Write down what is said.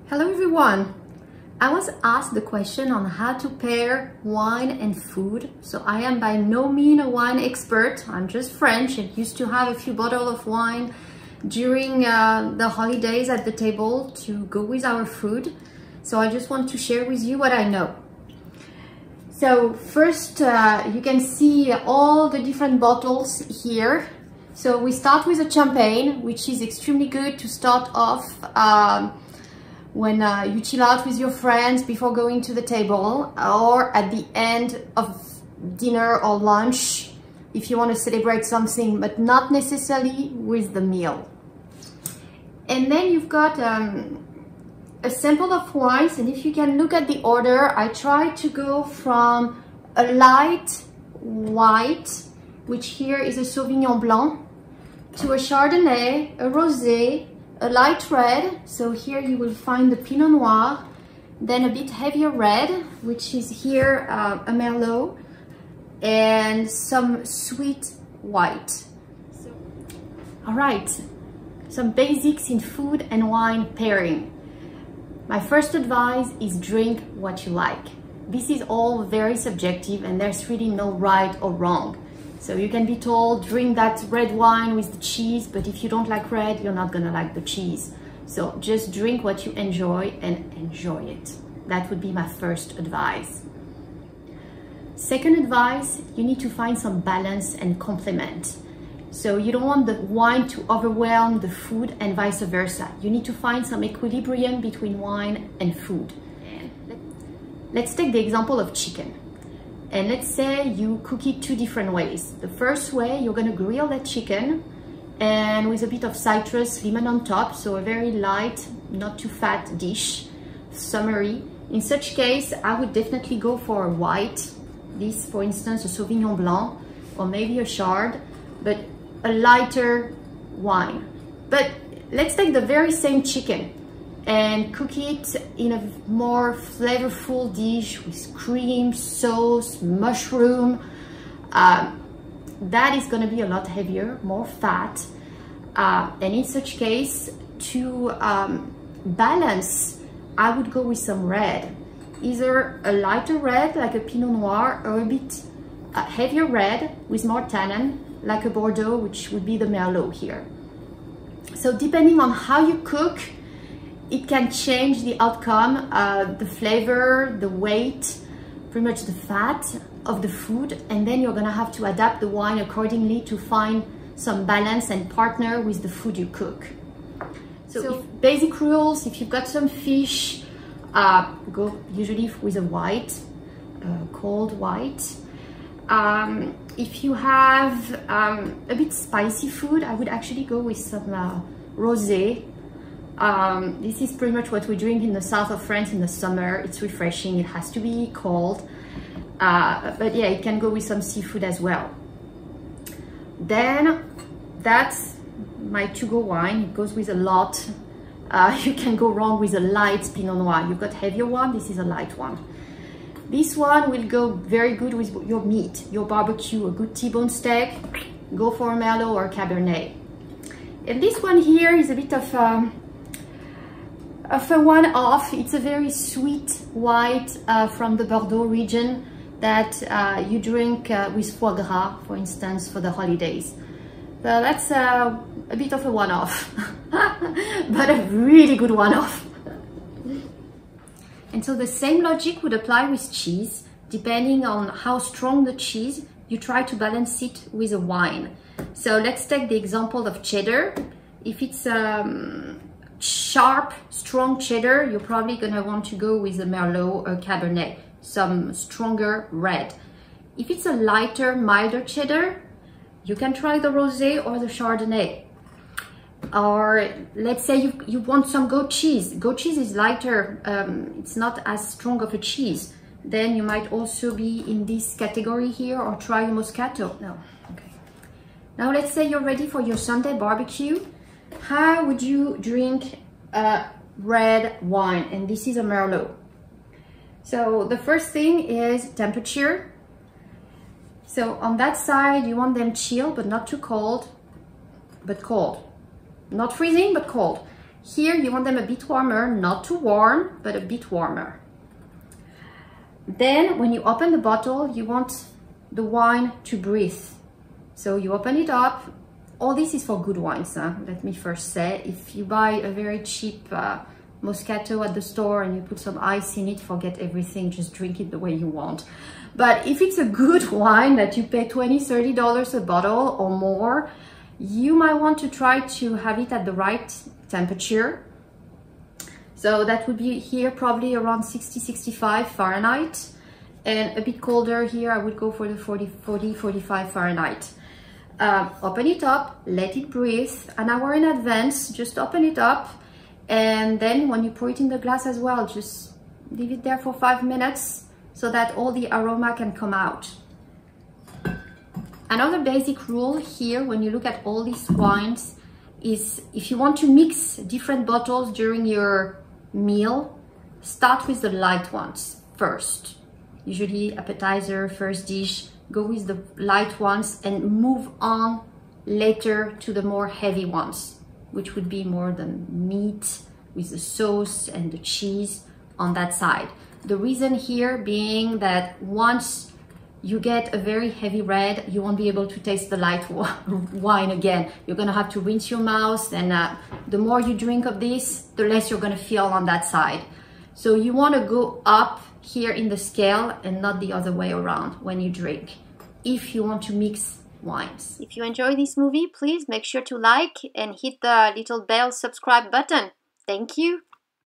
Hello everyone! I was asked the question on how to pair wine and food. So I am by no means a wine expert. I'm just French and used to have a few bottles of wine during the holidays at the table to go with our food. So I just want to share with you what I know. So first you can see all the different bottles here. So we start with a champagne, which is extremely good to start off when you chill out with your friends before going to the table, or at the end of dinner or lunch if you want to celebrate something, but not necessarily with the meal. And then you've got a sample of wines, and if you can look at the order, I try to go from a light white, which here is a Sauvignon Blanc, to a Chardonnay, a Rosé, a light red, so here you will find the Pinot Noir, then a bit heavier red, which is here a Merlot, and some sweet white. All right, some basics in food and wine pairing. My first advice is drink what you like. This is all very subjective and there's really no right or wrong. So you can be told, drink that red wine with the cheese, but if you don't like red, you're not gonna like the cheese. So just drink what you enjoy and enjoy it. That would be my first advice. Second advice, you need to find some balance and complement. So you don't want the wine to overwhelm the food and vice versa. You need to find some equilibrium between wine and food. Let's take the example of chicken. And let's say you cook it two different ways. The first way, you're gonna grill that chicken and with a bit of citrus, lemon on top, so a very light, not too fat dish, summery. In such case, I would definitely go for a white. This, for instance, a Sauvignon Blanc, or maybe a Chard, but a lighter wine. But let's take the very same chicken and cook it in a more flavorful dish with cream, sauce, mushroom. That is gonna be a lot heavier, more fat. And in such case, to balance, I would go with some red. Either a lighter red, like a Pinot Noir, or a bit heavier red with more tannin, like a Bordeaux, which would be the Merlot here. So depending on how you cook, it can change the outcome, the flavor, the weight, pretty much the fat of the food, and then you're gonna have to adapt the wine accordingly to find some balance and partner with the food you cook. So basic rules, if you've got some fish, go usually with a white, cold white. If you have a bit spicy food, I would actually go with some rosé. This is pretty much what we drink in the south of France in the summer. It's refreshing, it has to be cold. But yeah, it can go with some seafood as well. Then that's my to-go wine. It goes with a lot. You can go wrong with a light Pinot Noir. You've got heavier one, this is a light one. This one will go very good with your meat, your barbecue, a good T-bone steak. Go for a Merlot or a Cabernet. And this one here is a bit of a one-off. It's a very sweet white from the Bordeaux region that you drink with foie gras, for instance, for the holidays. So that's a bit of a one-off, but a really good one-off. And so the same logic would apply with cheese. Depending on how strong the cheese, you try to balance it with a wine. So let's take the example of cheddar. If it's sharp, strong cheddar, you're probably gonna want to go with a Merlot or Cabernet, some stronger red. If it's a lighter, milder cheddar, you can try the Rosé or the Chardonnay. Or let's say you want some goat cheese. Goat cheese is lighter, it's not as strong of a cheese. Then you might also be in this category here, or try a Moscato. No, okay. Now let's say you're ready for your Sunday barbecue. How would you drink a red wine? And this is a Merlot. So the first thing is temperature. So on that side, you want them chill, but not too cold, but cold. Not freezing, but cold. Here you want them a bit warmer, not too warm, but a bit warmer. Then when you open the bottle, you want the wine to breathe. So you open it up. All this is for good wines, let me first say. If you buy a very cheap Moscato at the store and you put some ice in it, forget everything, just drink it the way you want. But if it's a good wine that you pay $20, $30 a bottle or more, you might want to try to have it at the right temperature. So that would be here probably around 60, 65 Fahrenheit. And a bit colder here, I would go for the 40, 45 Fahrenheit. Open it up, let it breathe. An hour in advance, just open it up. And then when you pour it in the glass as well, just leave it there for 5 minutes so that all the aroma can come out. Another basic rule here when you look at all these wines is if you want to mix different bottles during your meal, start with the light ones first. Usually appetizer, first dish, go with the light ones and move on later to the more heavy ones, which would be more the meat with the sauce and the cheese on that side. The reason here being that once you get a very heavy red, you won't be able to taste the light wine again. You're gonna have to rinse your mouth, and the more you drink of this, the less you're gonna feel on that side. So you wanna go up here in the scale and not the other way around when you drink, if you want to mix wines. If you enjoy this movie, please make sure to like and hit the little bell subscribe button. Thank you.